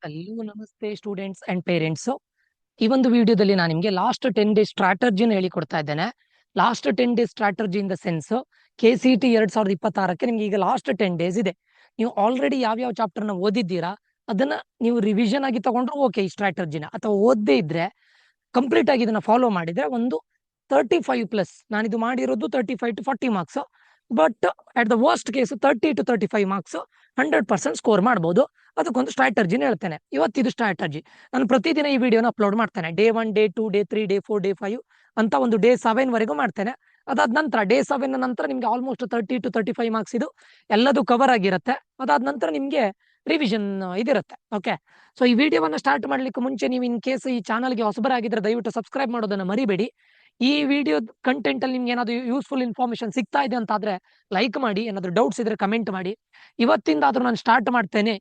Hello ನಮಸ್ತೆ students and parents. ಈ ಒಂದು ವಿಡಿಯೋದಲ್ಲಿ ನಾನು ನಿಮಗೆ ಲಾಸ್ಟ್ 10 ಡೇಸ್ ಸ್ಟ್ರಾಟಜಿನ ಹೇಳಿಕೊಡ್ತಾ ಇದ್ದೇನೆ. Last 10 days strategy in the sense KCET 2026ಕ್ಕೆ ನಿಮ್ಗೆ ಈಗ ಲಾಸ್ಟ್ 10 ಡೇಸ್ ಇದೆ. ನೀವು ಆಲ್ರೆಡಿ ಯಾವ್ಯಾವ ಚಾಪ್ಟರ್ನ ಓದಿದ್ದೀರಾ ಅದನ್ನ ನೀವು ರಿವಿಷನ್ ಆಗಿ ತಗೊಂಡ್ರು ಓಕೆ ಈ ಸ್ಟ್ರಾಟಜಿನ, ಅಥವಾ ಓದದೇ ಇದ್ರೆ ಕಂಪ್ಲೀಟ್ ಆಗಿ ಇದನ್ನ ಫಾಲೋ ಮಾಡಿದ್ರೆ ಒಂದು 35+, ನಾನಿದು ಮಾಡಿರೋದು 35 to 40 marks. But at the worst case 30 to 35 marks 100% score ಮಾಡ್ಬೋದು. ಅದಕ್ಕೊಂದು ಸ್ಟ್ರಾಟಜಿನ ಹೇಳ್ತೇನೆ. ಇವತ್ತಿದು ಸ್ಟ್ರಾಟಜಿ ನಾನು ಪ್ರತಿದಿನ ಈ ವಿಡಿಯೋನ ಅಪ್ಲೋಡ್ ಮಾಡ್ತೇನೆ. Day 1, Day 2, Day 3, Day 4, Day 5 ಅಂತ ಒಂದು Day 7 ವರೆಗೂ ಮಾಡ್ತೇನೆ. ಅದಾದ ನಂತರ Day 7 ನಂತರ ನಿಮ್ಗೆ ಆಲ್ಮೋಸ್ಟ್ 30 to 35 ಮಾರ್ಕ್ಸ್ ಇದು ಎಲ್ಲದೂ ಕವರ್ ಆಗಿರುತ್ತೆ. ಅದಾದ ನಂತರ ನಿಮ್ಗೆ ರಿವಿಷನ್ ಇದಿರುತ್ತೆ. ಓಕೆ, ಸೊ ಈ ವಿಡಿಯೋವನ್ನ ಸ್ಟಾರ್ಟ್ ಮಾಡ್ಲಿಕ್ಕೆ ಮುಂಚೆ ನೀವು ಇನ್ ಕೇಸ್ ಈ ಚಾನಲ್ಗೆ ಹೊಸಬರಾಗಿದ್ರೆ ದಯವಿಟ್ಟು ಸಬ್ಸ್ಕ್ರೈಬ್ ಮಾಡೋದನ್ನ ಮರಿಬೇಡಿ. ಈ ವಿಡಿಯೋ ಕಂಟೆಂಟ್ ಅಲ್ಲಿ ನಿಮ್ಗೆ ಏನಾದ್ರು ಯೂಸ್ಫುಲ್ ಇನ್ಫಾರ್ಮೇಶನ್ ಸಿಗ್ತಾ ಇದೆ ಅಂತಾದ್ರೆ ಲೈಕ್ ಮಾಡಿ, ಏನಾದ್ರು ಡೌಟ್ಸ್ ಇದ್ರೆ ಕಮೆಂಟ್ ಮಾಡಿ. ಇವತ್ತಿಂದಾದ್ರೂ ನಾನು ಸ್ಟಾರ್ಟ್ ಮಾಡ್ತೇನೆ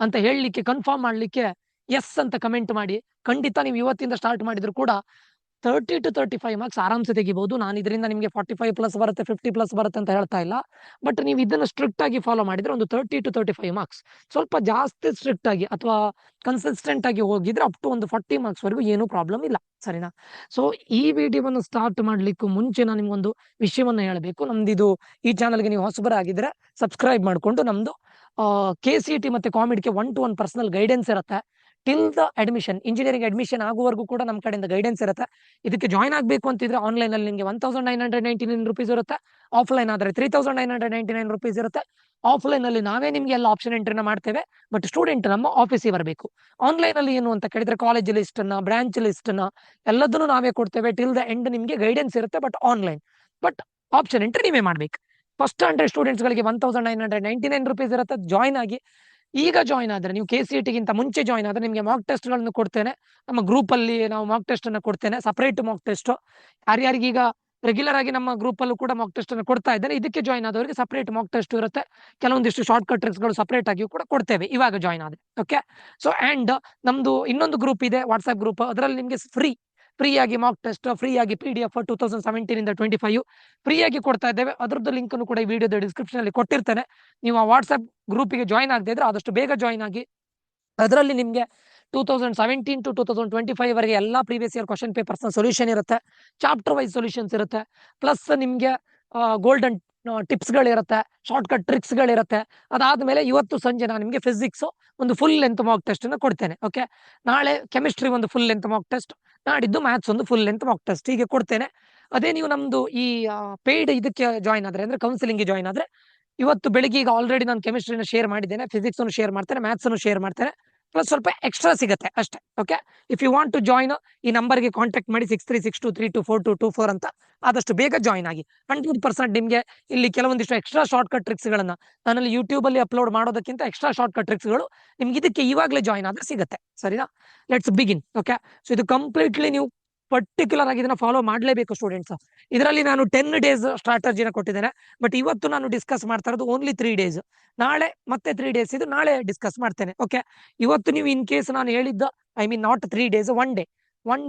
ಅಂತ ಹೇಳಲಿಕ್ಕೆ, ಕನ್ಫರ್ಮ್ ಮಾಡ್ಲಿಕ್ಕೆ ಎಸ್ ಅಂತ ಕಮೆಂಟ್ ಮಾಡಿ. ಖಂಡಿತ ನೀವು ಇವತ್ತಿಂದ ಸ್ಟಾರ್ಟ್ ಮಾಡಿದ್ರು ಕೂಡ 30 to 35 ಮಾರ್ಕ್ಸ್ ಆರಾಮ್ಸೆ ತೆಗಿಬಹುದು. ನಾನು ಇದರಿಂದ ನಿಮಗೆ 45+ ಬರುತ್ತೆ, 50+ ಬರುತ್ತೆ ಅಂತ ಹೇಳ್ತಾ ಇಲ್ಲ. ಬಟ್ ನೀವು ಇದನ್ನ ಸ್ಟ್ರಿಕ್ಟ್ ಆಗಿ ಫಾಲೋ ಮಾಡಿದ್ರೆ ಒಂದು 30 to 35 ಮಾರ್ಕ್ಸ್, ಸ್ವಲ್ಪ ಜಾಸ್ತಿ ಸ್ಟ್ರಿಕ್ಟ್ ಆಗಿ ಅಥವಾ ಕನ್ಸಿಸ್ಟೆಂಟ್ ಆಗಿ ಹೋಗಿದ್ರೆ ಅಪ್ ಟು ಒಂದು 40 ಮಾರ್ಕ್ಸ್ ವರೆಗೂ ಏನೂ ಪ್ರಾಬ್ಲಮ್ ಇಲ್ಲ, ಸರಿನಾ? ಸೊ ಈ ವಿಡಿಯೋವನ್ನು ಸ್ಟಾರ್ಟ್ ಮಾಡ್ಲಿಕ್ಕೂ ಮುಂಚೆ ನಾನು ನಿಮ್ಗೊಂದು ವಿಷಯವನ್ನ ಹೇಳಬೇಕು. ನಮ್ದಿದು ಈ ಚಾನಲ್ಗೆ ನೀವು ಹೊಸಬರಾಗಿದ್ರೆ ಸಬ್ಸ್ಕ್ರೈಬ್ ಮಾಡ್ಕೊಂಡು, ನಮ್ದು KCET ಮತ್ತೆ ಕಾಮಿಡ್ಗೆ 1-to-1 ಪರ್ಸನಲ್ ಗೈಡೆನ್ಸ್ ಇರುತ್ತೆ. Till the admission, engineering admission ಆಗುವವರೆಗೂ ಕೂಡ ನಮ್ಮ ಕಡೆಯಿಂದ ಗೈಡೆನ್ಸ್ ಇರುತ್ತೆ. ಇದಕ್ಕೆ ಜಾಯ್ನ್ ಆಗಬೇಕು ಅಂತಿದ್ರೆ ಆನ್ಲೈನ್ ಅಲ್ಲಿ ನಿಮಗೆ 1999 ರೂಪೀಸ್ ಇರುತ್ತೆ. ಆಫ್ಲೈನ್ ಆದ್ರೆ 3999 ರೂಪೀಸ್ ಇರುತ್ತೆ. ಆಫ್ಲೈನ್ ಅಲ್ಲಿ ನಾವೇ ನಿಮ್ಗೆ ಎಲ್ಲ ಆಪ್ಷನ್ ಎಂಟ್ರಿನ ಮಾಡ್ತೇವೆ. ಬಟ್ ಸ್ಟೂಡೆಂಟ್ ನಮ್ಮ ಆಫೀಸಿಗೆ ಬರಬೇಕು. ಆನ್ಲೈನ್ ಅಲ್ಲಿ ಏನು ಅಂತ ಕೇಳಿದ್ರೆ ಕಾಲೇಜ್ ಲಿಸ್ಟ್ ಅನ್ನ, ಬ್ರಾಂಚ್ ಲಿಸ್ಟ್ ಅನ್ನ ಎಲ್ಲದನ್ನು ನಾವೇ ಕೊಡ್ತೇವೆ. ಟಿಲ್ ದ ಎಂಡ್ ನಿಮ್ಗೆ ಗೈಡೆನ್ಸ್ ಇರುತ್ತೆ, but online. But option entry ನೀವೇ ಮಾಡ್ಬೇಕು. ಫಸ್ಟ್ 100 ಸ್ಟೂಡೆಂಟ್ಸ್ ಗಳಿಗೆ 1999 ರೂಪೀಸ್ ಇರುತ್ತೆ. ಜಾಯ್ನ್ ಆಗಿ, ಈಗ ಜಾಯ್ನ್ ಆದ್ರೆ ನೀವು KCET ಗಿಂತ ಮುಂಚೆ ಜಾಯ್ನ್ ಆದ್ರೆ ನಿಮಗೆ ಮಾಕ್ ಟೆಸ್ಟ್ ಗಳನ್ನು ಕೊಡ್ತೇನೆ. ನಮ್ಮ ಗ್ರೂಪ್ ಅಲ್ಲಿ ನಾವು ಮಾಕ್ ಟೆಸ್ಟ್ ಅನ್ನು ಕೊಡ್ತೇನೆ, ಸಪರೇಟ್ ಮಾಕ್ ಟೆಸ್ಟ್. ಯಾರ್ಯಾರಿಗೆ ಈಗ ರೆಗ್ಯುಲರ್ ಆಗಿ ನಮ್ಮ ಗ್ರೂಪ್ ಅಲ್ಲೂ ಕೂಡ ಮಾಕ್ ಟೆಸ್ಟ್ ಅನ್ನು ಕೊಡ್ತಾ ಇದ್ದೇನೆ. ಇದಕ್ಕೆ ಜಾಯ್ನ್ ಆದವರಿಗೆ ಸಪರೇಟ್ ಮಾಕ್ ಟೆಸ್ಟ್ ಇರುತ್ತೆ. ಕೆಲವೊಂದಿಷ್ಟು ಶಾರ್ಟ್ ಕಟ್ ಟ್ರಿಕ್ಸ್ ಗಳು ಸಪರೇಟ್ ಆಗಿ ಕೂಡ ಕೊಡ್ತೇವೆ ಇವಾಗ ಜಾಯ್ನ್ ಆದ್ರೆ. ಓಕೆ, ಸೊ ಅಂಡ್ ನಮ್ದು ಇನ್ನೊಂದು ಗ್ರೂಪ್ ಇದೆ, ವಾಟ್ಸ್ಆಪ್ ಗ್ರೂಪ್. ಅದರಲ್ಲಿ ನಿಮಗೆ ಫ್ರೀ ಆಗಿ ಮಾಕ್ ಟೆಸ್ಟ್, ಫ್ರೀ ಆಗಿ PDF 2017 ಇಂದ 25 ಫ್ರೀ ಆಗಿ ಕೊಡ್ತಾ ಇದ್ದೇವೆ. ಅದರದ್ದು ಲಿಂಕ್ ಅನ್ನು ಕೂಡ ಈ ವಿಡಿಯೋದ ಡಿಸ್ಕ್ರಿಪ್ಷನ್ ಅಲ್ಲಿ ಕೊಟ್ಟಿರ್ತೇನೆ. ನೀವು ಆ ವಾಟ್ಸ್ಆಪ್ ಗ್ರೂಪಿಗೆ ಜಾಯ್ನ್ ಆಗದೆ ಇದ್ರೆ ಆದಷ್ಟು ಬೇಗ ಜಾಯ್ನ್ ಆಗಿ. ಅದರಲ್ಲಿ ನಿಮಗೆ 2017 to 2025 ವರೆಗೆ ಎಲ್ಲಾ ಪ್ರೀವಿಯಸ್ ಇಯರ್ ಕ್ವಶನ್ ಪೇಪರ್ಸ್ ನ ಸೊಲ್ಯೂಷನ್ ಇರುತ್ತೆ. ಚಾಪ್ಟರ್ ವೈಸ್ ಸೊಲ್ಯೂಷನ್ಸ್ ಇರುತ್ತೆ. ಪ್ಲಸ್ ನಿಮ್ಗೆ ಗೋಲ್ಡನ್ ಟಿಪ್ಸ್ ಗಳಿರುತ್ತೆ, ಶಾರ್ಟ್ ಕಟ್ ಟ್ರಿಕ್ಸ್ ಗಳಿರುತ್ತೆ. ಅದಾದ್ಮೇಲೆ ಇವತ್ತು ಸಂಜೆ ನಾನು ನಿಮಗೆ ಫಿಸಿಕ್ಸ್ ಒಂದು ಫುಲ್ ಲೆಂತ್ ಮಾಕ್ ಟೆಸ್ಟ್ ಅನ್ನು ಕೊಡ್ತೇನೆ. ಓಕೆ, ನಾಳೆ ಕೆಮಿಸ್ಟ್ರಿ ಒಂದು ಫುಲ್ ಲೆಂತ್ ಮಾಕ್ ಟೆಸ್ಟ್, ನಾಡಿದ್ದು ಮ್ಯಾಥ್ಸ್ ಒಂದು ಫುಲ್ ಲೆಂತ್ ಮಾಕ್ ಟೆಸ್ಟ್, ಹೀಗೆ ಕೊಡ್ತೇನೆ. ಅದೇ ನೀವು ನಮ್ದು ಈ ಪೇಯ್ಡ್ ಇದಕ್ಕೆ ಜಾಯ್ನ್ ಆದ್ರೆ, ಅಂದ್ರೆ ಕೌನ್ಸಿಲಿಂಗ್ ಜಾಯ್ನ್ ಆದ್ರೆ, ಇವತ್ತು ಬೆಳಿಗ್ಗೆ ಈಗ ಆಲ್ರೆಡಿ ನಾನು ಕೆಮಿಸ್ಟ್ರಿನ ಶೇರ್ ಮಾಡಿದ್ದೇನೆ, ಫಿಸಿಕ್ಸ್ ಅನ್ನು ಶೇರ್ ಮಾಡ್ತೇನೆ, ಮ್ಯಾಥ್ಸ್ ಅನ್ನು ಶೇರ್ ಮಾಡ್ತೇನೆ. ಪ್ಲಸ್ ಸ್ವಲ್ಪ ಎಕ್ಸ್ಟ್ರಾ ಸಿಗುತ್ತೆ ಅಷ್ಟೇ. Okay, if you want to join ಈ ನಂಬರ್ಗೆ ಕಾಂಟ್ಯಾಕ್ಟ್ ಮಾಡಿ 6362324224 ಅಂತ. ಆದಷ್ಟು ಬೇಗ ಜಾಯ್ನ್ ಆಗಿ. 100% ನಿಮಗೆ ಇಲ್ಲಿ ಕೆಲವೊಂದಿಷ್ಟು ಎಕ್ಸ್ಟ್ರಾ ಶಾರ್ಟ್ ಕಟ್ ಟ್ರಿಕ್ಸ್ ಗಳನ್ನ ನಾನಲ್ಲಿ ಯೂಟ್ಯೂಬ್ ಅಲ್ಲಿ ಅಪ್ಲೋಡ್ ಮಾಡೋದಕ್ಕಿಂತ ಎಕ್ಸ್ಟ್ರಾ ಶಾರ್ಟ್ ಕಟ್ ಟ್ರಿಕ್ಸ್ ಗಳು ನಿಮ್ಗೆ ಇದಕ್ಕೆ ಇವಾಗಲೇ ಜಾಯ್ನ್ ಆದ್ರೆ ಸಿಗುತ್ತೆ, ಸರಿನಾ? Let's begin. ಓಕೆ, ಸೊ ಇದು ಕಂಪ್ಲೀಟ್ಲಿ ನೀವು ಪರ್ಟಿಕ್ಯುಲರ್ ಆಗಿ ಇದನ್ನ ಫಾಲೋ ಮಾಡಲೇಬೇಕು ಸ್ಟೂಡೆಂಟ್ಸ್. ಇದರಲ್ಲಿ ನಾನು 10 ಡೇಸ್ ಸ್ಟ್ರಾಟಜಿನ ಕೊಟ್ಟಿದ್ದೇನೆ. ಬಟ್ ಇವತ್ತು ನಾನು ಡಿಸ್ಕಸ್ ಮಾಡ್ತಾ ಇರೋದು ಓನ್ಲಿ 3 ಡೇಸ್. ನಾಳೆ ಮತ್ತೆ 3 ಡೇಸ್ ಇದು ನಾಳೆ ಡಿಸ್ಕಸ್ ಮಾಡ್ತೇನೆ. ಓಕೆ, ಇವತ್ತು ನೀವು ಇನ್ ಕೇಸ್ ನಾನು ಹೇಳಿದ್ದ, I mean not 3 days, 1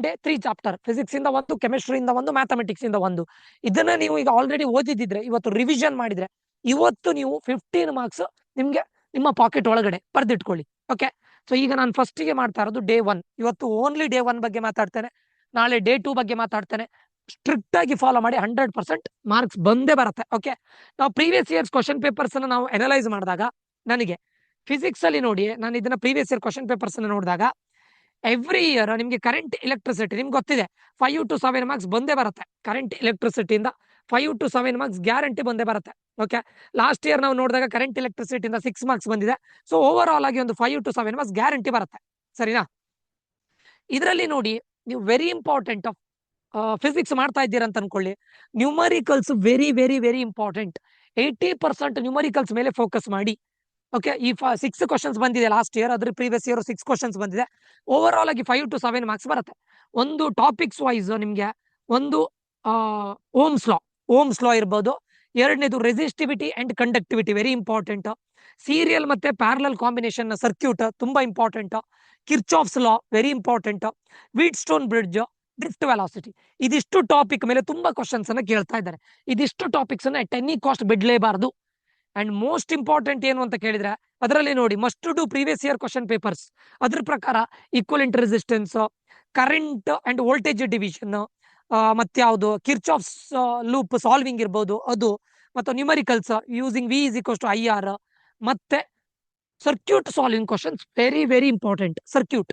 day 3 chapter, physics ಇಂದ ಒಂದು, ಕೆಮಿಸ್ಟ್ರಿ ಇಂದ ಒಂದು, ಮ್ಯಾಥಮೆಟಿಕ್ಸ್ ಇಂದ ಒಂದು. ಇದನ್ನ ನೀವು ಈಗ ಆಲ್ರೆಡಿ ಓದಿದ್ರೆ, ಇವತ್ತು ರಿವಿಷನ್ ಮಾಡಿದ್ರೆ, ಇವತ್ತು ನೀವು 15 ಮಾರ್ಕ್ಸ್ ನಿಮ್ಗೆ ನಿಮ್ಮ ಪಾಕೆಟ್ ಒಳಗಡೆ ಬರ್ದಿಟ್ಕೊಳ್ಳಿ. ಓಕೆ, ಸೊ ಈಗ ನಾನು ಫಸ್ಟ್ ಗೆ ಮಾಡ್ತಾ ಇರೋದು Day 1. ಇವತ್ತು ಓನ್ಲಿ Day 1 ಬಗ್ಗೆ ಮಾತಾಡ್ತೇನೆ. ನಾಳೆ Day 2 ಬಗ್ಗೆ ಮಾತಾಡ್ತೇನೆ. ಸ್ಟ್ರಿಕ್ಟ್ ಆಗಿ ಫಾಲೋ ಮಾಡಿ, 100% ಮಾರ್ಕ್ಸ್ ಬಂದೇ ಬರುತ್ತೆ. ಓಕೆ, ನಾವು ಪ್ರೀವಿಯಸ್ ಇಯರ್ಸ್ ಕ್ವಶನ್ ಪೇಪರ್ಸ್ ಅನ್ನು ನಾವು ಅನಲೈಸ್ ಮಾಡಿದಾಗ, ನನಗೆ ಫಿಸಿಕ್ಸ್ ಅಲ್ಲಿ ನೋಡಿ, ನಾನು ಇದನ್ನ ಪ್ರೀವಿಯಸ್ ಇಯರ್ ಕ್ವಶನ್ ಪೇಪರ್ಸ್ ಅನ್ನು ನೋಡಿದಾಗ, ಎವ್ರಿ ಇಯರ್ ನಿಮಗೆ ಕರೆಂಟ್ ಎಲೆಕ್ಟ್ರಿಸಿಟಿ ನಿಮ್ಗೆ ಗೊತ್ತಿದೆ 5 to 7 ಮಾರ್ಕ್ಸ್ ಬಂದೇ ಬರುತ್ತೆ. ಕರೆಂಟ್ ಎಲೆಕ್ಟ್ರಿಸಿಟಿಯಿಂದ 5 to 7 ಮಾರ್ಕ್ಸ್ ಗ್ಯಾರಂಟಿ ಬಂದೇ ಬರುತ್ತೆ. ಓಕೆ, ಲಾಸ್ಟ್ ಇಯರ್ ನಾವು ನೋಡಿದಾಗ ಕರೆಂಟ್ ಎಲೆಕ್ಟ್ರಿಸಿಟಿಯಿಂದ 6 ಮಾರ್ಕ್ಸ್ ಬಂದಿದೆ. ಸೊ ಓವರ್ ಆಲ್ ಆಗಿ ಒಂದು 5 to 7 ಮಾರ್ಕ್ಸ್ ಗ್ಯಾರಂಟಿ ಬರುತ್ತೆ, ಸರಿನಾ? ಇದರಲ್ಲಿ ನೋಡಿ, ನೀವು ವೆರಿ ಇಂಪಾರ್ಟೆಂಟ್ ಫಿಸಿಕ್ಸ್ ಮಾಡ್ತಾ ಇದ್ದೀರಾ ಅಂತ ಅನ್ಕೊಳ್ಳಿ. Numericals very very very important. 80% numericals ಮೇಲೆ ಫೋಕಸ್ ಮಾಡಿ. ಓಕೆ, ಈ 6 ಕ್ವಶನ್ಸ್ ಬಂದಿದೆ ಲಾಸ್ಟ್ ಇಯರ್, ಅದ್ರ ಪ್ರೀವಿಯಸ್ ಇಯರ್ 6 ಕ್ವಶನ್ಸ್ ಬಂದಿದೆ. ಓವರ್ ಆಲ್ ಆಗಿ 5 to 7 ಮಾರ್ಕ್ಸ್ ಬರುತ್ತೆ. ಒಂದು ಟಾಪಿಕ್ಸ್ ವೈಸ್ ನಿಮ್ಗೆ ಒಂದು ಓಮ್ಸ್ ಲಾ ಇರ್ಬೋದು. ಎರಡನೇದು resistivity and conductivity, very important. Serial ಮತ್ತೆ ಪ್ಯಾರಲಲ್ ಕಾಂಬಿನೇಷನ್ ಸರ್ಕ್ಯೂಟ್ ತುಂಬಾ important. Kirchhoff's law very important. Wheatstone bridge, drift velocity, ಇದಿಷ್ಟು ಟಾಪಿಕ್ ಮೇಲೆ ತುಂಬಾ ಕ್ವಶನ್ಸ್ ಅನ್ನ ಕೇಳ್ತಾ ಇದ್ದಾರೆ. ಇದಿಷ್ಟು ಟಾಪಿಕ್ಸ್ ಅನ್ನ ಎಟ್ ಎನಿ ಕಾಸ್ಟ್ ಬಿಡ್ಲೇಬಾರದು. ಅಂಡ್ ಮೋಸ್ಟ್ ಇಂಪಾರ್ಟೆಂಟ್ ಏನು ಅಂತ ಕೇಳಿದ್ರೆ ಅದರಲ್ಲಿ ನೋಡಿ must do previous year question papers. ಅದ್ರ ಪ್ರಕಾರ equivalent resistance, current and voltage division, ಮತ್ತೆ ಯಾವುದು ಕಿರ್ಚಾಫ್ಸ್ ಲೂಪ್ ಸಾಲ್ವಿಂಗ್ ಇರ್ಬೋದು ಅದು, ಮತ್ತು numericals using V is equals to I R, ಮತ್ತೆ circuit solving questions very very important. Circuit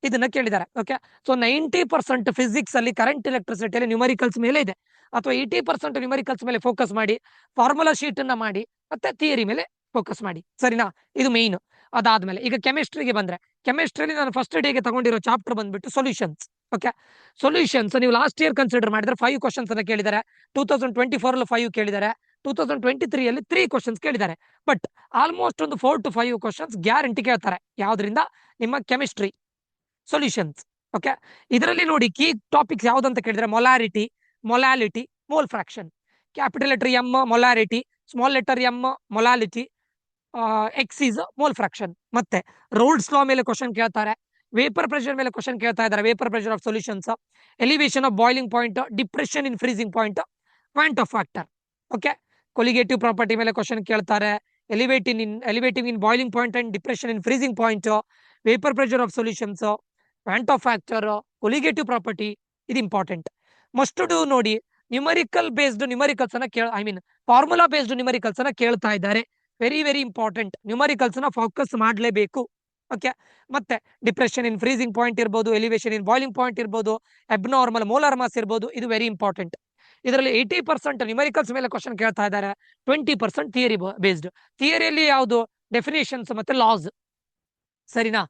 ಇದನ್ನ ಕೇಳಿದ್ದಾರೆ. ಓಕೆ, ಸೊ 90% ಫಿಸಿಕ್ಸ್ ಅಲ್ಲಿ ಕರೆಂಟ್ ಎಲೆಕ್ಟ್ರಿಸಿಟಿಯಲ್ಲಿ ನ್ಯೂಮರಿಕಲ್ಸ್ ಮೇಲೆ ಇದೆ, ಅಥವಾ 80% ನ್ಯೂಮರಿಕಲ್ಸ್ ಮೇಲೆ ಫೋಕಸ್ ಮಾಡಿ, ಫಾರ್ಮುಲಾ ಶೀಟ್ ಅನ್ನ ಮಾಡಿ, ಮತ್ತೆ ಥಿಯರಿ ಮೇಲೆ ಫೋಕಸ್ ಮಾಡಿ. ಸರಿನಾ? ಇದು ಮೇನ್. ಅದಾದ್ಮೇಲೆ ಈಗ ಕೆಮಿಸ್ಟ್ರಿಗೆ ಬಂದ್ರೆ, ಕೆಮಿಸ್ಟ್ರಿಯಲ್ಲಿ ನಾನು ಫಸ್ಟ್ ಡೇಗೆ ತಗೊಂಡಿರೋ ಚಾಪ್ಟರ್ ಬಂದ್ಬಿಟ್ಟು ಸೊಲ್ಯೂಷನ್ಸ್. ಓಕೆ, ಸೊಲ್ಯೂಷನ್ಸ್ ನೀವು ಲಾಸ್ಟ್ ಇಯರ್ ಕನ್ಸಿಡರ್ ಮಾಡಿದ್ರೆ 5 ಕ್ವಶನ್ಸ್ ಅನ್ನ ಕೇಳಿದ್ದಾರೆ. 2024 ಅಲ್ಲಿ 5 ಕೇಳಿದ್ದಾರೆ, 2023 ಅಲ್ಲಿ 3 ಕ್ವಶನ್ಸ್ ಕೇಳಿದ್ದಾರೆ. ಬಟ್ ಆಲ್ಮೋಸ್ಟ್ ಒಂದು 4 to 5 ಕ್ವಶನ್ಸ್ ಗ್ಯಾರಂಟಿ ಕೇಳ್ತಾರೆ. ಯಾವ್ದ್ರಿಂದ? ನಿಮ್ಮ ಕೆಮಿಸ್ಟ್ರಿ ಸೊಲ್ಯೂಷನ್ಸ್. ಓಕೆ, ಇದರಲ್ಲಿ ನೋಡಿ ಕೀ ಟಾಪಿಕ್ಸ್ ಯಾವ್ದಂತ ಕೇಳಿದ್ರೆ molarity, molality, mole fraction. Capital letter M molarity, small letter M molality, X is mole fraction. ಮತ್ತೆ ರೋಲ್ಡ್ಸ್ ಲಾ ಮೇಲೆ ಕ್ವಶನ್ ಕೇಳ್ತಾರೆ, ವೇಪರ್ ಪ್ರೆಷರ್ ಮೇಲೆ ಕ್ವಶನ್ ಕೇಳ್ತಾ ಇದ್ದಾರೆ, vapour pressure of solutions, elevation of boiling point, depression in freezing point, point of factor. Okay, colligative property ಮೇಲೆ question ಕೇಳ್ತಾರೆ, elevating in boiling point and depression in freezing point, vapour pressure of solutions, point of factor, colligative property. ಇದು important. Must do ನೋಡಿ numerical based numericals ಅನ್ನ formula based numericals ಅನ್ನ ಕೇಳ್ತಾ ಇದ್ದಾರೆ. Very very important. Numericals ನ focus ಮಾಡಲೇಬೇಕು. Okay, ಮತ್ತೆ depression in freezing point ಇರ್ಬೋದು, ಎಲಿವೇಶನ್ ಇನ್ ಬಾಯ್ಲಿಂಗ್ ಪಾಯಿಂಟ್ ಇರ್ಬೋದು, ಅಬ್ನಾರ್ಮಲ್ ಮೋಲಾರ್ ಮಾಸ್ ಇರ್ಬೋದು. ಇದು ವೆರಿ ಇಂಪಾರ್ಟೆಂಟ್. ಇದರಲ್ಲಿ 80% ನ್ಯೂಮರಿಕಲ್ಸ್ ಮೇಲೆ ಕ್ವಶನ್ ಕೇಳ್ತಾ ಇದ್ದಾರೆ, 20% ಥಿಯರಿ ಬೇಸ್ಡ್. ಥಿಯರಿಯಲ್ಲಿ ಯಾವುದು? ಡೆಫಿನೇಷನ್ಸ್ ಮತ್ತೆ ಲಾಸ್. ಸರಿನಾ?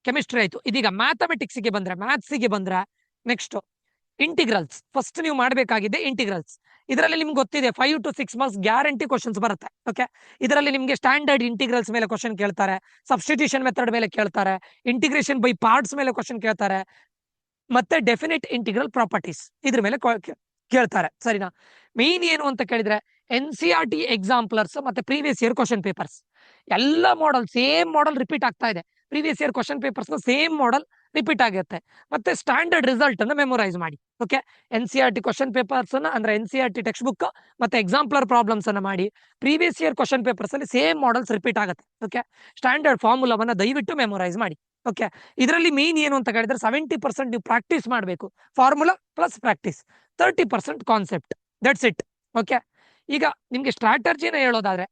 ಕೆಮಿಸ್ಟ್ರಿ ಆಯ್ತು. ಇದೀಗ ಮ್ಯಾಥಮೆಟಿಕ್ಸ್ಗೆ ಬಂದ್ರೆ, ಮ್ಯಾಥ್ಸ್ಗೆ ಬಂದ್ರೆ ನೆಕ್ಸ್ಟ್ ಇಂಟಿಗ್ರಲ್ಸ್. ಫಸ್ಟ್ ನೀವು ಮಾಡಬೇಕಾಗಿದೆ ಇಂಟಿಗ್ರಲ್ಸ್. ಇದರಲ್ಲಿ ನಿಮ್ಗೆ ಗೊತ್ತಿದೆ 5 to 6 ಮಾರ್ಕ್ಸ್ ಗ್ಯಾರಂಟಿ ಕ್ವಶನ್ಸ್ ಬರುತ್ತೆ. ಓಕೆ, ಇದರಲ್ಲಿ ನಿಮಗೆ ಸ್ಟ್ಯಾಂಡರ್ಡ್ ಇಂಟಿಗ್ರಲ್ಸ್ ಮೇಲೆ ಕ್ವಶನ್ ಕೇಳ್ತಾರೆ, ಸಬ್ಸ್ಟಿಟ್ಯೂಷನ್ ಮೆಥಡ್ ಮೇಲೆ ಕೇಳ್ತಾರೆ, ಇಂಟಿಗ್ರೇಷನ್ ಬೈ ಪಾರ್ಟ್ಸ್ ಮೇಲೆ ಕ್ವಶನ್ ಕೇಳ್ತಾರೆ, ಮತ್ತೆ ಡೆಫಿನೆಟ್ ಇಂಟಿಗ್ರಲ್ ಪ್ರಾಪರ್ಟೀಸ್ ಇದ್ರ ಮೇಲೆ ಕೇಳ್ತಾರೆ. ಸರಿನಾ? ಮೇನ್ ಏನು ಅಂತ ಕೇಳಿದ್ರೆ NCERT ಎಕ್ಸಾಂಪ್ಲರ್ಸ್ ಮತ್ತೆ ಪ್ರೀವಿಯಸ್ ಇಯರ್ ಕ್ವಶನ್ ಪೇಪರ್ಸ್ ಎಲ್ಲ ಮಾಡೆಲ್ ಸೇಮ್ ಮಾಡೆಲ್ ರಿಪೀಟ್ ಆಗ್ತಾ ಇದೆ. Previous year question papers same model repeat ಆಗುತ್ತೆ. ಮತ್ತೆ ಸ್ಟ್ಯಾಂಡರ್ಡ್ ರಿಸಲ್ಟ್ ಅನ್ನ ಮೆಮೊರೈಸ್ ಮಾಡಿ. ಓಕೆ, NCERT ಕ್ವಶನ್ ಪೇಪರ್ಸ್ ಅನ್ನ ಅಂದ್ರೆ NCERT ಟೆಕ್ಸ್ಟ್ ಬುಕ್ ಮತ್ತೆ ಎಕ್ಸಾಂಪ್ಲರ್ ಪ್ರಾಬ್ಲಮ್ಸ್ ಅನ್ನ ಮಾಡಿ. ಪ್ರೀವಿಯಸ್ ಇಯರ್ ಕ್ವಶನ್ ಪೇಪರ್ಸ್ ಅಲ್ಲಿ ಸೇಮ್ ಮಾಡೆಲ್ಸ್ ರಿಪೀಟ್ ಆಗುತ್ತೆ. ಓಕೆ, ಸ್ಟ್ಯಾಂಡರ್ಡ್ ಫಾರ್ಮುಲಾವನ್ನ ದಯವಿಟ್ಟು ಮೆಮೊರೈಸ್ ಮಾಡಿ. ಓಕೆ, ಇದರಲ್ಲಿ ಮೇನ್ ಏನು ಅಂತ ಕೇಳಿದ್ರೆ 70% ನೀವು ಪ್ರಾಕ್ಟೀಸ್ ಮಾಡಬೇಕು. Formula plus practice, 30% concept. That's it. Okay, ಈಗ ನಿಮ್ಗೆ ಸ್ಟ್ರಾಟರ್ಜಿನ ಹೇಳೋದಾದ್ರೆ,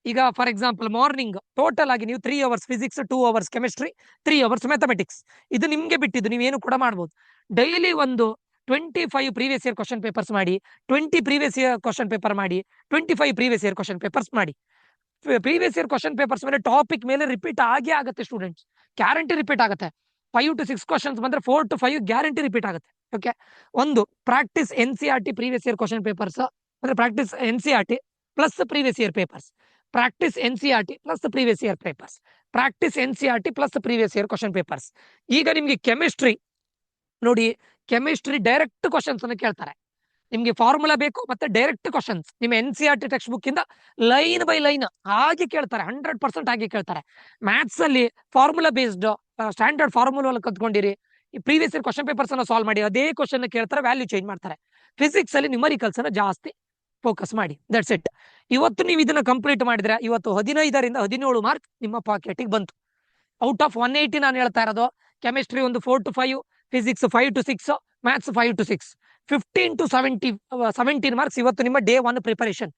ಈಗ ಫಾರ್ ಎಕ್ಸಾಂಪಲ್ ಮಾರ್ನಿಂಗ್ ಟೋಟಲ್ ಆಗಿ ನೀವು 3 hours physics, 2 hours chemistry, 3 hours mathematics. ಇದು ನಿಮ್ಗೆ ಬಿಟ್ಟಿದ್ದು, ನೀವೇನು ಕೂಡ ಮಾಡ್ಬೋದು. ಡೈಲಿ ಒಂದು 25 ಪ್ರೀವಿಯಸ್ ಇಯರ್ ಕ್ವಶನ್ ಪೇಪರ್ಸ್ ಮಾಡಿ, 20 ಪ್ರೀವಿಯಸ್ ಇಯರ್ ಕ್ವಶನ್ ಪೇಪರ್ ಮಾಡಿ, 25 ಪ್ರೀವಿಯಸ್ ಇಯರ್ ಕ್ವಶನ್ ಪೇಪರ್ಸ್ ಮಾಡಿ. ಪ್ರೀವಿಯಸ್ ಇಯರ್ ಕ್ವಶನ್ ಪೇಪರ್ಸ್ ಮೇಲೆ ಟಾಪಿಕ್ ಮೇಲೆ ರಿಪೀಟ್ ಆಗೇ ಆಗುತ್ತೆ ಸ್ಟೂಡೆಂಟ್ಸ್, ಗ್ಯಾರಂಟಿ ರಿಪೀಟ್ ಆಗುತ್ತೆ. 5 to 6 ಕ್ವಶನ್ಸ್ ಬಂದ್ರೆ 4 to 5 ಗ್ಯಾರಂಟಿ ರಿಪೀಟ್ ಆಗುತ್ತೆ. ಓಕೆ, ಒಂದು practice NCERT previous year question papers ಅಂದ್ರೆ practice NCERT plus previous year papers, practice NCERT plus previous year papers, practice NCERT plus previous year question papers. ಈಗ ನಿಮ್ಗೆ chemistry ನೋಡಿ, chemistry direct questions ಅನ್ನು ಕೇಳ್ತಾರೆ. ನಿಮ್ಗೆ formula ಬೇಕು ಮತ್ತೆ ಡೈರೆಕ್ಟ್ ಕ್ವಶನ್ಸ್ ನಿಮ್ಮ NCERT ಟೆಕ್ಸ್ಟ್ ಬುಕ್ ಇಂದ ಲೈನ್ ಬೈ ಲೈನ್ ಹಾಗೆ ಕೇಳ್ತಾರೆ, 100% ಹಾಗೆ ಕೇಳ್ತಾರೆ. ಮ್ಯಾಥ್ಸ್ ಅಲ್ಲಿ ಫಾರ್ಮುಲಾ ಬೇಸ್ಡ್ ಸ್ಟ್ಯಾಂಡರ್ಡ್ ಫಾರ್ಮುಲಾ ಕತ್ಕೊಂಡಿರಿ, ಪ್ರೀವಿಯಸ್ ಇಯರ್ ಕ್ವಶನ್ ಪೇಪರ್ಸ್ ಅನ್ನ ಸಾಲ್ವ್ ಮಾಡಿ, ಅದೇ ಕ್ವಶನ್ ಕೇಳ್ತಾರೆ, ವ್ಯಾಲ್ಯೂ ಚೇಂಜ್ ಮಾಡ್ತಾರೆ. ಫಿಸಿಕ್ಸ್ ಅಲ್ಲಿ ನ್ಯೂಮರಿಕಲ್ಸ್ ಅನ್ನ ಜಾಸ್ತಿ ಫೋಕಸ್ ಮಾಡಿ. That's it. ಇವತ್ತು ನೀವು ಇದನ್ನ ಕಂಪ್ಲೀಟ್ ಮಾಡಿದ್ರೆ ಇವತ್ತು 15ರಿಂದ 17 ಮಾರ್ಕ್ ನಿಮ್ಮ ಪಾಕೆಟಿಗೆ ಬಂತು. ಔಟ್ ಆಫ್ 180 ನಾನು ಹೇಳ್ತಾ ಇರೋದು. ಕೆಮಿಸ್ಟ್ರಿ ಒಂದು 4 to 5, physics 5 to 6, maths 5 to 6, 15 to 17 marks ಇವತ್ತು ನಿಮ್ಮ ಡೇ 1 ಪ್ರಿಪರೇಷನ್.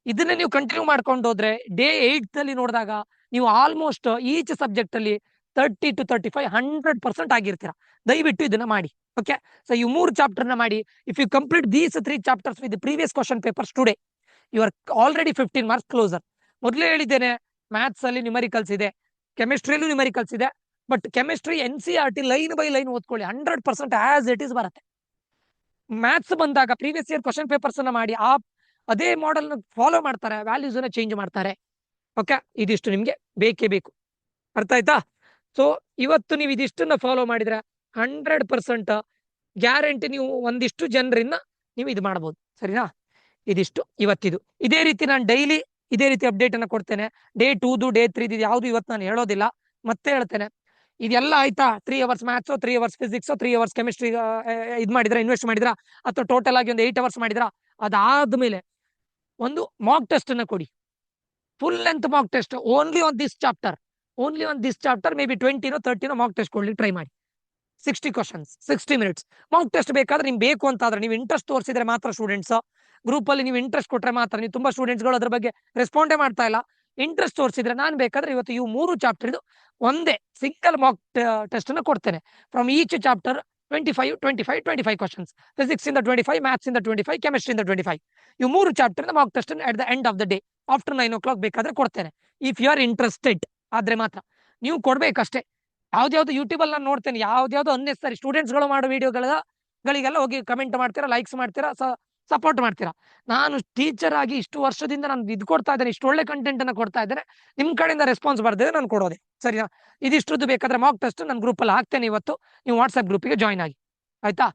ಇದನ್ನ ನೀವು ಕಂಟಿನ್ಯೂ ಮಾಡ್ಕೊಂಡು ಹೋದ್ರೆ ಡೇ 8 ಅಲ್ಲಿ ನೋಡಿದಾಗ ನೀವು ಆಲ್ಮೋಸ್ಟ್ ಈಚ್ ಸಬ್ಜೆಕ್ಟ್ ಅಲ್ಲಿ 30 to 35 100% ಆಗಿರ್ತೀರಾ. ದಯವಿಟ್ಟು ಇದನ್ನ ಮಾಡಿ. ಓಕೆ, ಸೊ ಈ 3 ಚಾಪ್ಟರ್ನ ಮಾಡಿ. If you complete these 3 chapters with previous question papers today, you are already 15 marks closer. ಮೊದಲೇ ಹೇಳಿದ್ದೇನೆ, ಮ್ಯಾಥ್ಸ್ ಅಲ್ಲಿ ನ್ಯೂಮರಿಕಲ್ಸ್ ಇದೆ, ಕೆಮಿಸ್ಟ್ರಿಯಲ್ಲೂ ನ್ಯೂಮರಿಕಲ್ಸ್ ಇದೆ. But chemistry NCERT line by line ಓದ್ಕೊಳ್ಳಿ, 100% ಆಸ್ ಇಟ್ ಇಸ್ ಬರುತ್ತೆ. ಮ್ಯಾಥ್ಸ್ ಬಂದಾಗ ಪ್ರೀವಿಯಸ್ ಇಯರ್ ಕ್ವಶನ್ ಪೇಪರ್ಸ್ ಅನ್ನ ಮಾಡಿ, ಅದೇ ಮಾಡೆಲ್ ಫಾಲೋ ಮಾಡ್ತಾರೆ, ವ್ಯಾಲ್ಯೂಸ್ ಅನ್ನ ಚೇಂಜ್ ಮಾಡ್ತಾರೆ. ಓಕೆ, ಇದಿಷ್ಟು ನಿಮ್ಗೆ ಬೇಕೇ ಬೇಕು. ಅರ್ಥ ಆಯ್ತಾ? ಸೊ ಇವತ್ತು ನೀವು ಇದಿಷ್ಟನ್ನ ಫಾಲೋ ಮಾಡಿದ್ರೆ 100% ಗ್ಯಾರಂಟಿ ನೀವು ಒಂದಿಷ್ಟು ಜನರಿಂದ ನೀವು ಇದು ಮಾಡಬಹುದು. ಸರಿನಾ? ಇದಿಷ್ಟು ಇವತ್ತಿದು. ಇದೇ ರೀತಿ ನಾನು ಡೈಲಿ ಇದೇ ರೀತಿ ಅಪ್ಡೇಟ್ ಅನ್ನ ಕೊಡ್ತೇನೆ. ಡೇ 2 ಡೇ 3 ಯಾವುದು ಇವತ್ತು ನಾನು ಹೇಳೋದಿಲ್ಲ, ಮತ್ತೆ ಹೇಳ್ತೇನೆ. ಇದೆಲ್ಲ ಆಯ್ತಾ? 3 hours maths, 3 hours physics, 3 hours chemistry ಇದು ಮಾಡಿದ್ರ, ಇನ್ವೆಸ್ಟ್ ಮಾಡಿದ್ರ, ಅಥವಾ ಟೋಟಲ್ ಆಗಿ ಒಂದು 8 ಅವರ್ಸ್ ಮಾಡಿದ್ರ, ಅದಾದ್ಮೇಲೆ ಒಂದು ಮಾಕ್ ಟೆಸ್ಟ್ ಅನ್ನ ಕೊಡಿ, full length mock test only on this chapter maybe 20ನೋ 30ನೋ ಮಾಕ್ ಟೆಸ್ಟ್ ಕೊಡ್ಲಿಕ್ಕೆ ಟ್ರೈ ಮಾಡಿ. 60 ಕ್ವಶನ್ಸ್ 60 ಮಿನಿಟ್ಸ್ ಮಾಕ್ ಟೆಸ್ಟ್ ಬೇಕಾದ್ರೆ ನಿಮ್ಗೆ ಬೇಕು ಅಂತ ಆದ್ರೆ ನೀವು ಇಂಟ್ರೆಸ್ಟ್ ತೋರಿಸಿದ್ರೆ ಮಾತ್ರ ಸ್ಟೂಡೆಂಟ್ಸ್ ಗ್ರೂಪ್ ಅಲ್ಲಿ ನೀವು ಇಂಟ್ರೆಸ್ಟ್ ಕೊಟ್ರೆ ಮಾತ್ರ. ನೀವು ತುಂಬಾ ಸ್ಟೂಡೆಂಟ್ಸ್ಗಳು ಅದ್ರ ಬಗ್ಗೆ ರೆಸ್ಪಾಂಡೇ ಮಾಡ್ತಾ ಇಲ್ಲ. ಇಂಟ್ರೆಸ್ಟ್ ತೋರಿಸಿದ್ರೆ ನಾನು ಬೇಕಾದ್ರೆ ಇವತ್ತು ಇವು 3 ಚಾಪ್ಟರ್ ಇದು ಒಂದೇ ಸಿಂಗಲ್ ಮಾಕ್ ಟೆಸ್ಟ್ ಅನ್ನು ಕೊಡ್ತೇನೆ. From each chapter 25 questions, physics ಇಂದ 25, ಮ್ಯಾಥ್ಸ್ ಇಂದ 25, ಕೆಮಿಸ್ಟ್ರಿ ಇಂದ 25. ಇವು 3 chapter mock test at the end of the day after 9 o'clock ಬೇಕಾದ್ರೆ ಕೊಡ್ತೇನೆ. ಇಫ್ ಯು ಆರ್ ಇಂಟ್ರೆಸ್ಟೆಡ್ ಆದ್ರೆ ಮಾತ್ರ ನೀವು ಕೊಡ್ಬೇಕಷ್ಟೇ. ಯಾವ್ದ್ಯಾವ್ದು ಯೂಟ್ಯೂಬ್ ಅಲ್ಲಿ ನಾನು ನೋಡ್ತೇನೆ, ಯಾವ್ದ್ಯಾವ್ದು ಅನ್ನೆಸರಿ ಸ್ಟೂಡೆಂಟ್ಸ್ಗಳು ಮಾಡೋ ವಿಡಿಯೋಗಳಿಗೆಲ್ಲ ಹೋಗಿ ಕಮೆಂಟ್ ಮಾಡ್ತೀರಾ, ಲೈಕ್ಸ್ ಮಾಡ್ತೀರಾ, ಸಪೋರ್ಟ್ ಮಾಡ್ತೀರಾ. ನಾನು ಟೀಚರ್ ಆಗಿ ಇಷ್ಟು ವರ್ಷದಿಂದ ನಾನು ಇದು ಕೊಡ್ತಾ ಇದ್ದೇನೆ, ಇಷ್ಟು ಒಳ್ಳೆ ಕಂಟೆಂಟ್ ಅನ್ನ ಕೊಡ್ತಾ ಇದ್ದೇನೆ, ನಿಮ್ ಕಡೆಯಿಂದ ರೆಸ್ಪಾನ್ಸ್ ಬರ್ದಿದೆ ನಾನು ಕೊಡೋದೆ. ಸರಿನಾ? ಇದಿಷ್ಟುದ್ದು ಬೇಕಾದ್ರೆ ಮಾಕ್ ಟೆಸ್ಟ್ ನಾನು ಗ್ರೂಪ್ ಅಲ್ಲಿ ಹಾಕ್ತೇನೆ ಇವತ್ತು, ನೀವು ವಾಟ್ಸ್ಆಪ್ ಗ್ರೂಪಿಗೆ ಜಾಯ್ನ್ ಆಗಿ, ಆಯ್ತಾ?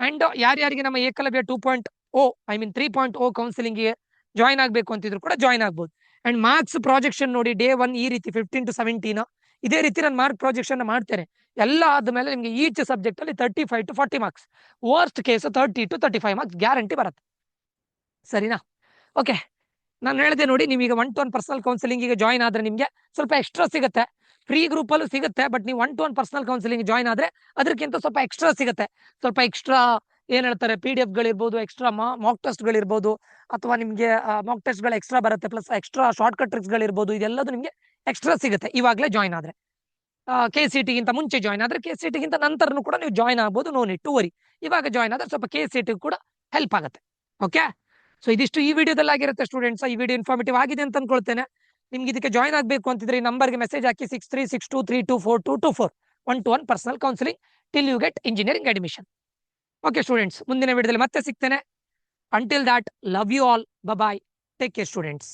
ಅಂಡ್ ಯಾರ್ಯಾರಿಗೆ ನಮ್ಮ ಏಕಲವ್ಯ 2.0 ಐ ಮೀನ್ 3.0 ಕೌನ್ಸಿಲಿಂಗ್ಗೆ ಜಾಯ್ನ್ ಆಗ್ಬೇಕು ಅಂತಿದ್ರು ಕೂಡ ಜಾಯ್ನ್ ಆಗ್ಬೋದು. ಅಂಡ್ ಮಾರ್ಕ್ಸ್ ಪ್ರಾಜೆಕ್ಷನ್ ನೋಡಿ ಡೇ 1 ಈ ರೀತಿ 15 to 17 ಇದೇ ರೀತಿ ನಾನು ಮಾರ್ಕ್ ಪ್ರಾಜೆಕ್ಷನ್ ಮಾಡ್ತೇನೆ. ಎಲ್ಲ ಆದ್ಮೇಲೆ ನಿಮ್ಗೆ ಈಚ್ ಸಬ್ಜೆಕ್ಟ್ ಅಲ್ಲಿ 35 to 40 marks, worst case 30 to 35 marks guarantee ಬರುತ್ತೆ. ಸರಿನಾ? ಓಕೆ, ನಾನು ಹೇಳಿದೆ ನೋಡಿ, ನೀವೀಗ 1-to-1 ಪರ್ಸನಲ್ ಕೌನ್ಸಿಲಿಂಗ್ ಈಗ ಜಾಯ್ನ್ ಆದ್ರೆ ನಿಮ್ಗೆ ಸ್ವಲ್ಪ ಎಕ್ಸ್ಟ್ರಾ ಸಿಗುತ್ತೆ. ಫ್ರೀ ಗ್ರೂಪ್ ಅಲ್ಲೂ ಸಿಗುತ್ತೆ, ಬಟ್ ನೀವು 1-to-1 ಪರ್ಸನಲ್ ಕೌನ್ಸಿಲಿಂಗ್ ಜಾಯ್ನ್ ಆದ್ರೆ ಅದಕ್ಕಿಂತ ಸ್ವಲ್ಪ ಎಕ್ಸ್ಟ್ರಾ ಸಿಗುತ್ತೆ. ಸ್ವಲ್ಪ ಎಕ್ಸ್ಟ್ರಾ ಏನ್ ಹೇಳ್ತಾರೆ, PDF ಗಳಿರ್ಬೋದು, ಎಕ್ಸ್ಟ್ರಾ ಮಾಕ್ ಟೆಸ್ಟ್ ಗಳಿರ್ಬೋದು, ಅಥವಾ ನಿಮ್ಗೆ ಮಾಕ್ ಟೆಸ್ಟ್ ಗಳು ಎಕ್ಸ್ಟ್ರಾ ಬರುತ್ತೆ, plus extra short cut tricks ಗಳಿರ್ಬೋದು, ಇದೆಲ್ಲದು ನಿಮ್ಗೆ ಎಕ್ಸ್ಟ್ರಾ ಸಿಗುತ್ತೆ ಇವಾಗಲೇ ಜಾಯ್ನ್ ಆದ್ರೆ. KCT ಗಿಂತ ಮುಂಚೆ ಜಾಯ್ನ್ ಆದ್ರೆ, KCT ಗಿಂತ ನಂತರನು ಕೂಡ ನೀವು ಜಾಯ್ನ್ ಆಗ್ಬೋದು, ನೋ ನೀಡ್ ಟು ವರಿ. ಇವಾಗ ಜಾಯ್ನ್ ಆದ್ರೆ ಸ್ವಲ್ಪ KCT ಕೂಡ ಹೆಲ್ಪ್ ಆಗುತ್ತೆ. ಓಕೆ, ಸೊ ಇದಿಷ್ಟು ಈ ವಿಡಿಯೋದಲ್ಲಿ ಆಗಿರುತ್ತೆ ಸ್ಟೂಡೆಂಟ್ಸ್. ಈ ವಿಡಿಯೋ ಇನ್ಫಾರ್ಮೇಟಿವ್ ಆಗಿದೆ ಅಂತ ಅನ್ಕೊಳ್ತೇನೆ. ನಿಮ್ಗೆ ಇದಕ್ಕೆ ಜಾಯ್ನ್ ಆಗಬೇಕು ಅಂತಿದ್ರೆ ಈ ನಂಬರ್ಗೆ ಮೆಸೇಜ್ ಹಾಕಿ 6362322424 1-to-1 personal counselling till you get engineering admission. Okay students, ಮುಂದಿನ ವಿಡಿಯೋದಲ್ಲಿ ಮತ್ತೆ ಸಿಗ್ತೇನೆ. Until that, love you all, bye, take care students.